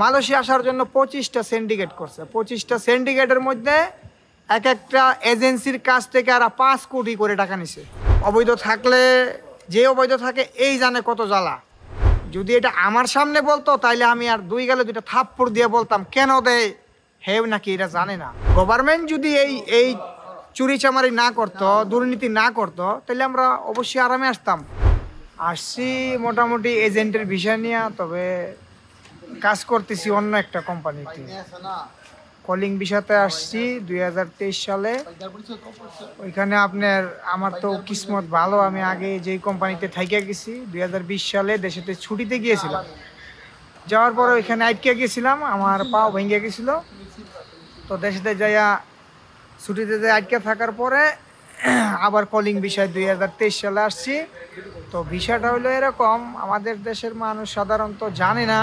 Malaysia আসার জন্য 25টা syndicate করছে। 25টা সিন্ডিকেটের মধ্যে এক একটা এজেন্সির কাছ থেকে আর 5 কোটি করে টাকা নিছে। অবৈধ থাকলে যে অবৈধ থাকে এই জানে কত জ্বালা। যদি এটা আমার সামনে বলতো তাইলে আমি আর 2 গালে 2টা থাপ্পড় দিয়ে বলতাম কেন দেয় হেউ নাকি এটা জানে না। গভর্নমেন্ট যদি এই চুরি চামারি না করতো, দুর্নীতি না করতো, তাহলে আমরা অবশ্যই আরামে আসতাম। আসছি মোটামুটি এজেন্টের ভিসা নিয়ে, তবে কাজ করতেছি অন্য একটা কোম্পানিতে। কলিং ভিসাতে আসছি 2023 সালে। ওইখানে আমার তো কিসমত ভালো, আমি আগে যেই কোম্পানিতে থাইকা গেছি 2020 সালে দেশেতে ছুটিতে গিয়েছিলাম। যাওয়ার পরে ওইখানে আটকে গেছিলাম, আমার পাও ভেঙে গেছিল। তো দেশেতে যাইয়া ছুটিতে যাই আটকে থাকার পরে আবার কলিং ভিসায় 2023 সালে আসছি। তো ভিসাটা হলো এরকম, আমাদের দেশের মানুষ সাধারণত জানে না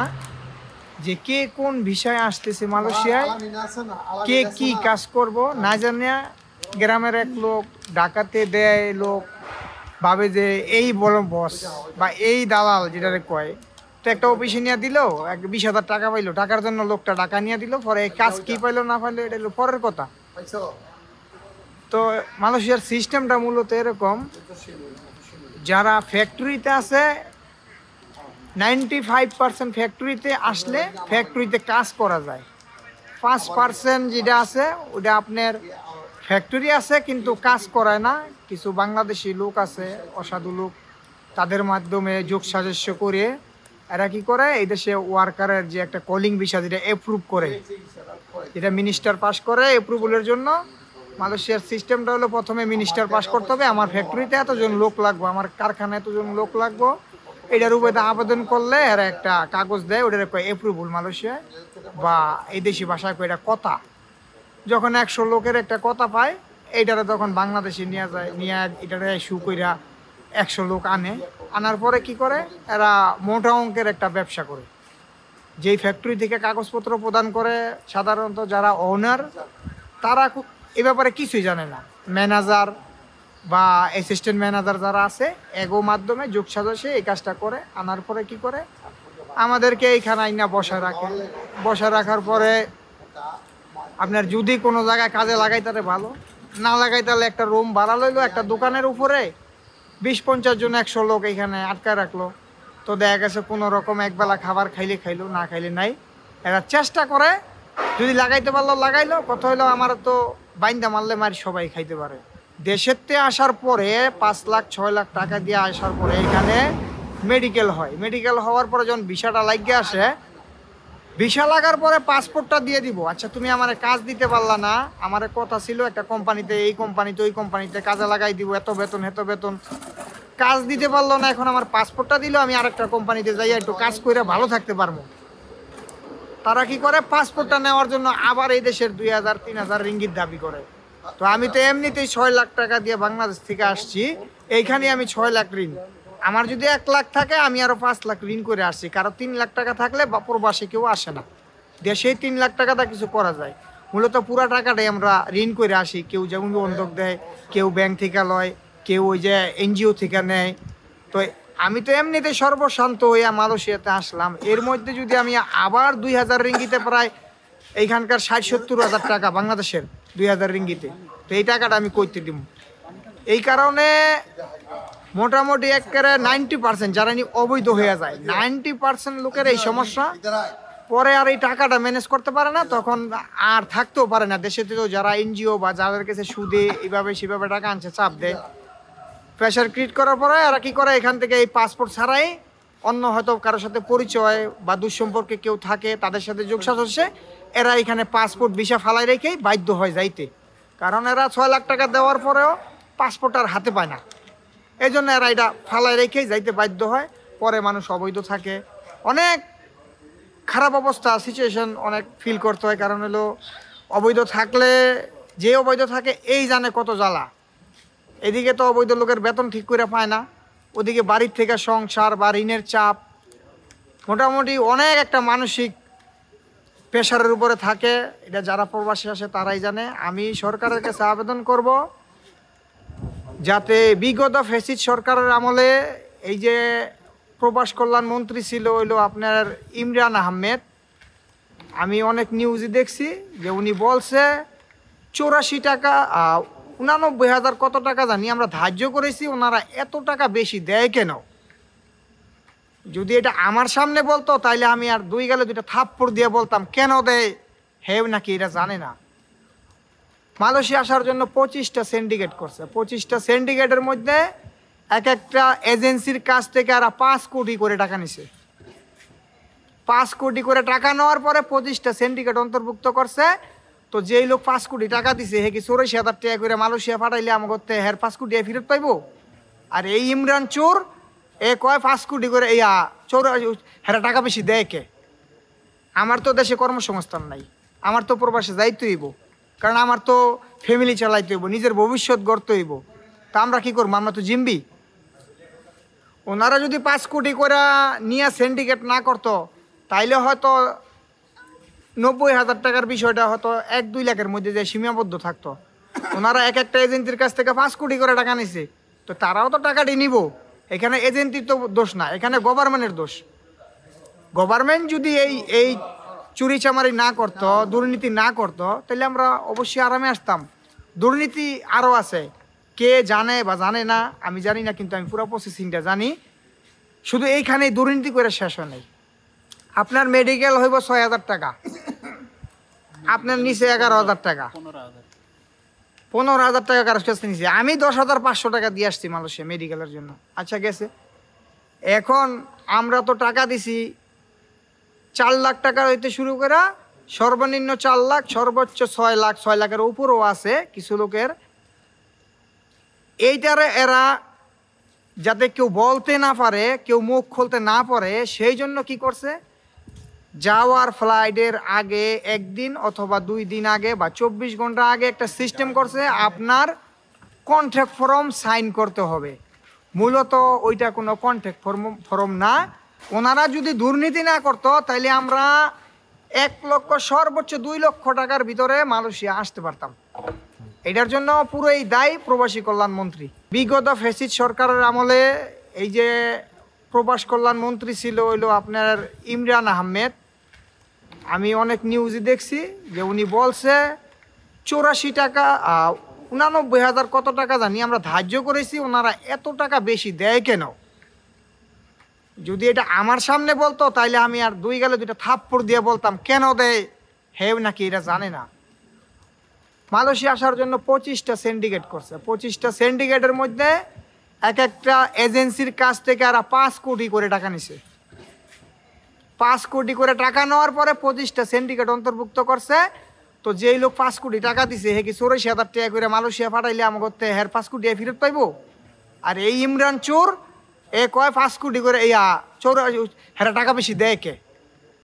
যে কে কোন ভিসায় আসতেছে মালয়েশিয়ায়, কে কি কাজ করব না জানিয়া গ্রামের এক লোক ঢাকাতে দেয় লোক ভাবে যে এই বড় বস বা এই দালাল যেটারে কয়। তো একটা অফিসে নিয়ে দিল, 20,000 টাকা পাইলো, টাকার জন্য লোকটা টাকা নিয়ে দিল, পরে কাজ কি পাইলো না পাইলো এটা হলো পরের কথা। তো মালয়েশিয়ার সিস্টেমটা মূলত এরকম, যারা ফ্যাক্টরিতে আছে 95% ফ্যাক্টরিতে আসলে ফ্যাক্টরিতে কাজ করা যায়। 5% যেটা আছে ওটা আপনার ফ্যাক্টরি আছে কিন্তু কাজ করায় না। কিছু বাংলাদেশি লোক আছে, অসাধু লোক, তাদের মাধ্যমে যোগ সাজস্য করে এরা কি করে এই দেশে ওয়ার্কারের যে একটা কলিং ভিসা যেটা অ্যাপ্রুভ করে, যেটা মিনিস্টার পাস করে অ্যাপ্রুভালের জন্য। মালয়েশিয়ার সিস্টেমটা হলো প্রথমে মিনিস্টার পাস করতে হবে, আমার ফ্যাক্টরিতে এতজন লোক লাগবে, আমার কারখানায় এতজন লোক লাগবে, এটার উপরে আবেদন করলে এরা একটা কাগজ দেয়, ওটার কয় অ্যাপ্রুভাল মালয়েশিয়ায়, বা এই দেশি ভাষায় কয় এটা কথা। যখন 100 লোকের একটা কথা পায়, এইটারে তখন বাংলাদেশে নিয়ে যায়, নিয়ে এটারে ইস্যু কইরা 100 লোক আনার পরে কি করে এরা মোটা অঙ্কের একটা ব্যবসা করে। যেই ফ্যাক্টরি থেকে কাগজপত্র প্রদান করে সাধারণত যারা ওনার, তারা এ ব্যাপারে কিছুই জানে না। ম্যানেজার বা অ্যাসিস্ট্যান্ট ম্যানেজার যারা আছে এগো মাধ্যমে যোগ সাজসে এই কাজটা করে। আনার পরে কি করে আমাদেরকে এইখানে আইনা বসায় রাখার পরে আপনার যদি কোনো জায়গায় কাজে লাগাই তাহলে ভালো, না লাগাই তাহলে একটা রুম ভাড়া লইলো, একটা দোকানের উপরে 20-50 জন 100 লোক এখানে আটকায় রাখলো। তো দেখা গেছে কোনো রকম একবেলা খাবার খাইলে খাইলো, না খাইলে নাই। এরা চেষ্টা করে যদি লাগাইতে পারলো লাগাইলো, কথা হইলো আমার তো বাইন্দা মারলে মারি সবাই খাইতে পারে। দেশেতে আসার পরে 5 লাখ 6 লাখ টাকা দিয়ে আসার পরে এখানে মেডিকেল হয়। মেডিকেল হওয়ার পরে যখন ভিসাটা লাগিয়ে আসে, ভিসা লাগার পরে পাসপোর্টটা দিয়ে দিব। আচ্ছা তুমি আমার কাজ দিতে পারলা না, আমার কথা ছিল একটা কোম্পানিতে, এই কোম্পানিতে ওই কোম্পানিতে কাজে লাগাই দিব, এত বেতন, কাজ দিতে পারলো না, এখন আমার পাসপোর্টটা দিল, আমি আরেকটা কোম্পানিতে যাই একটু কাজ করে ভালো থাকতে পারবো। তারা কি করে পাসপোর্টটা নেওয়ার জন্য আবার এই দেশের 2,000-3,000 রিঙ্গিত দাবি করে। তো আমি তো এমনিতেই 6 লাখ টাকা দিয়ে বাংলাদেশ থেকে আসছি, এইখানে আমি 6 লাখ ঋণ। আমার যদি 1 লাখ থাকে আমি আরো 5 লাখ ঋণ করে আসছি। কারো 3 লাখ টাকা থাকলে বা প্রবাসে কেউ আসে না, দেশেই 3 লাখ টাকাটা কিছু করা যায়। মূলত পুরা টাকাটাই আমরা ঋণ করে আসি। কেউ যেমন বন্ধক দেয়, কেউ ব্যাংক থেকে লয়, কেউ ওই যে এনজিও থেকে নেয়। তো আমি তো এমনিতে সর্বশান্ত হইয়া মালয়েশিয়াতে আসলাম, এর মধ্যে যদি আমি আবার 2,000 রিঙ্গিতে প্রায় এইখানকার 60-70 হাজার টাকা বাংলাদেশের 2,000 রিঙ্গিতে, তো এই টাকাটা আমি কইতে দিব। এই কারণে মোটামুটি একেবারে 90% যারা অবৈধ হয়ে যায়, 90% লোকের এই সমস্যা। পরে আর এই টাকাটা ম্যানেজ করতে পারে না, তখন আর থাকতেও পারে না দেশে। তো যারা এনজিও বা যাদের কাছে সুদে এইভাবে সেভাবে টাকা আনছে, চাপ দেয়, প্রেশার ক্রিয়েট করার পরে এরা কি করে এখান থেকে এই পাসপোর্ট ছাড়াই অন্য হয়তো কারোর সাথে পরিচয় বা দুঃসম্পর্কে কেউ থাকে তাদের সাথে যোগসাজ হচ্ছে, এরা এখানে পাসপোর্ট ভিসা ফালাই রেখেই বাধ্য হয় যাইতে। কারণ এরা 6 লাখ টাকা দেওয়ার পরেও পাসপোর্ট আর হাতে পায় না, এই জন্য এরা এটা ফালাই রেখেই যাইতে বাধ্য হয়। পরে মানুষ অবৈধ থাকে, অনেক খারাপ অবস্থা, সিচুয়েশন অনেক ফিল করতে হয়। কারণ হলো অবৈধ থাকলে যে অবৈধ থাকে এই জানে কত জ্বালা। এদিকে তো অবৈধ লোকের বেতন ঠিক করে পায় না, ওদিকে বাড়ির থেকে সংসার বা ঋণের চাপ, মোটামুটি অনেক একটা মানসিক প্রেশারের উপরে থাকে। এটা যারা প্রবাসী আসে তারাই জানে। আমি সরকারের কাছে আবেদন করব যাতে বিগত ফ্যাসিস্ট সরকারের আমলে এই যে প্রবাস কল্যাণ মন্ত্রী ছিল হইলো আপনার ইমরান আহমেদ, আমি অনেক নিউজই দেখছি যে উনি বলছে 84 টাকা 89,000 কত টাকা জানি আমরা ধার্য করেছি, ওনারা এত টাকা বেশি দেয় কেন? যদি এটা আমার সামনে বলতো তাইলে আমি আর দুই গালে দুইটা থাপ্পড় দিয়ে বলতাম কেন দেয়, হে নাকি এটা জানে না। মালয়েশিয়া আসার জন্য 25টা সিন্ডিকেট করছে। 25টা সিন্ডিকেটের মধ্যে এক একটা এজেন্সির কাছ থেকে আর 5 কোটি করে টাকা নিছে। 5 কোটি করে টাকা নেওয়ার পরে 25টা সিন্ডিকেট অন্তর্ভুক্ত করছে। তো যেই লোক 5 কোটি টাকা দিছে হে কি 84,000 টাকা করে মালয়েশিয়া পাঠাইলে আমাকে হের 5 কোটি ফেরত পাইব? আর এই ইমরান চোর কয় 5 কোটি করে চোর হেরা টাকা বেশি দেয় কে? আমার তো দেশে কর্মসংস্থান নাই, আমার তো প্রবাসে যাইতে হইব, কারণ আমার তো ফ্যামিলি চালাইতে হইব, নিজের ভবিষ্যৎ গড়তে হইব। তা আমরা কি করবো? আমরা তো জিম্বি। ওনারা যদি 5 কোটি করে নিয়ে সিন্ডিকেট না করতো তাইলে হয়তো 90,000 টাকার বিষয়টা হয়তো 1-2 লাখের মধ্যে যে সীমাবদ্ধ থাকতো। ওনারা এক একটা এজেন্সির কাছ থেকে 5 কোটি করে টাকা নিছে, তো তারাও তো টাকাটি নিব। এখানে এজেন্সির তো দোষ না, এখানে গভর্নমেন্টের দোষ। গভর্নমেন্ট যদি এই চুরি চামারি না করতো, দুর্নীতি না করতো, তাহলে আমরা অবশ্যই আরামে আসতাম। দুর্নীতি আরও আছে, কে জানে বা জানে না আমি জানি না, কিন্তু আমি পুরো প্রসেসিংটা জানি। শুধু এইখানেই দুর্নীতি করে শেষ হয় নাই। আপনার মেডিকেল হইব 6,000 টাকা, আপনার নিচে 11,000 টাকা, 15,000 টাকা কারোর কাছে নিচে। আমি 10,500 টাকা দিয়ে আসছি মালয়েশিয়া মেডিকেলের জন্য। আচ্ছা গেছে, এখন আমরা তো টাকা দিছি 4 লাখ টাকা হইতে শুরু করে সর্বনিম্ন 4 লাখ, সর্বোচ্চ 6 লাখ, 6 লাখের উপরও আছে কিছু লোকের। এইটারে এরা যাতে কেউ বলতে না পারে, কেউ মুখ খুলতে না পারে, সেই জন্য কি করছে, যাওয়ার ফ্লাইটের আগে 1 দিন অথবা 2 দিন আগে বা 24 ঘন্টা আগে একটা সিস্টেম করছে, আপনার কন্ট্রাক্ট ফর্ম সাইন করতে হবে। মূলত ওইটা কোনো কন্ট্রাক্ট ফর্ম না। ওনারা যদি দুর্নীতি না করতো তাইলে আমরা 1 লক্ষ সর্বোচ্চ 2 লক্ষ টাকার ভিতরে মালয়েশিয়া আসতে পারতাম। এটার জন্য পুরো এই দায় প্রবাসী কল্যাণ মন্ত্রী। বিগত ফ্যাসিস্ট সরকারের আমলে এই যে প্রবাস কল্যাণ মন্ত্রী ছিল হইলো আপনার ইমরান আহমেদ। আমি অনেক নিউজই দেখছি যে উনি বলছে 84 টাকা 89,000 কত টাকা জানি আমরা ধার্য করেছি, ওনারা এত টাকা বেশি দেয় কেন? যদি এটা আমার সামনে বলতো তাইলে আমি আর দুই গালে দুইটা থাপ্পড় দিয়ে বলতাম কেন দেয়, হে নাকি এটা জানে না। মালয়েশিয়া আসার জন্য 25টা সিন্ডিকেট করছে। 25টা সিন্ডিকেটের মধ্যে এক একটা এজেন্সির কাছ থেকে আর 5 কোটি করে টাকা নিছে। 5 কোটি করে টাকা নেওয়ার পরে 25টা সিন্ডিকেট অন্তর্ভুক্ত করছে। তো যেই লোক 5 কোটি টাকা দিছে হে কি 84,000 টাকা করে মালয়েশিয়া পাঠাইলে আমাকে হের 5 কোটি ফেরত পাইব? আর এই ইমরান চোর কয় 5 কোটি করে চোর হেরা টাকা বেশি দেয় কে?